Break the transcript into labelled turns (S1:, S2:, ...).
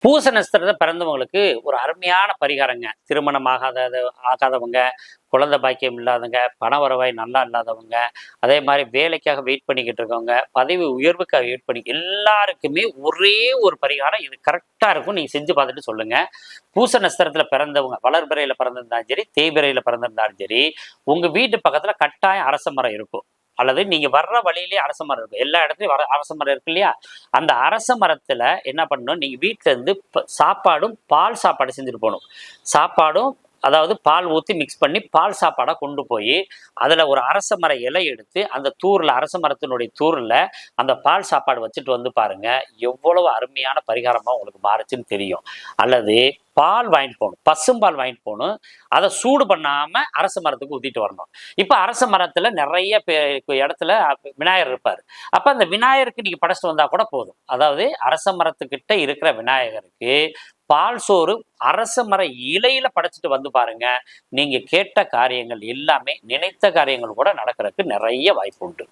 S1: பூச நட்சத்திரத்துல பிறந்தவங்களுக்கு ஒரு அருமையான பரிகாரங்க. திருமணம் ஆகாதவங்க, குழந்தை பாக்கியம் இல்லாதவங்க, பண வருவாய் நல்லா இல்லாதவங்க, அதே மாரி வேலைக்காக வெயிட் பண்ணிக்கிட்டு இருக்கவங்க, பதவி உயர்வுக்காக வெயிட் பண்ணி எல்லாருக்குமே ஒரே ஒரு பரிகாரம் இது கரெக்ட்டா இருக்கும். நீங்க செஞ்சு பார்த்துட்டு சொல்லுங்க. பூச நட்சத்திரத்துல பிறந்தவங்க, வளர்பிறையில பிறந்திருந்தாலும் சரி, தேய்பிறையில பிறந்திருந்தாலும் சரி, உங்க வீட்டு பக்கத்துல கட்டாயம் அரச மரம் இருக்கும். அல்லது நீங்க வர்ற வழியிலேயே அரச மரம் இருக்கும். எல்லா இடத்துலயும் அரச மரம் இருக்கு இல்லையா? அந்த அரச மரத்துல என்ன பண்ணணும், நீங்க வீட்ல இருந்து சாப்பாடும், பால் சாப்பாடு செஞ்சுட்டு போகணும். சாப்பாடும் அதாவது பால் ஊத்தி மிக்ஸ் பண்ணி பால் சாப்பாடா கொண்டு போய், அதுல ஒரு அரச மர இலை எடுத்து, அந்த தூர்ல அரச மரத்தினுடைய தூர்ல அந்த பால் சாப்பாடு வச்சுட்டு வந்து பாருங்க. எவ்வளவு அருமையான பரிகாரமா உங்களுக்கு மாறுச்சுன்னு தெரியும். அல்லது பால் வாங்கிட்டு போகணும். பசும்பால் வாங்கிட்டு போகணும். அதை சூடு பண்ணாம அரச மரத்துக்கு ஊத்திட்டு வரணும். இப்ப அரச மரத்துல நிறைய இடத்துல விநாயகர் இருப்பாரு. அப்ப அந்த விநாயகருக்கு நீங்க படைச்சிட்டு வந்தா கூட போதும். அதாவது அரச மரத்துக்கிட்ட இருக்கிற விநாயகருக்கு பால் சோறு அரச மர இலையில படைச்சிட்டு வந்து பாருங்க. நீங்க கேட்ட காரியங்கள் எல்லாமே நினைத்த காரியங்கள் கூட நடக்கிறதுக்கு நிறைய வாய்ப்பு உண்டு.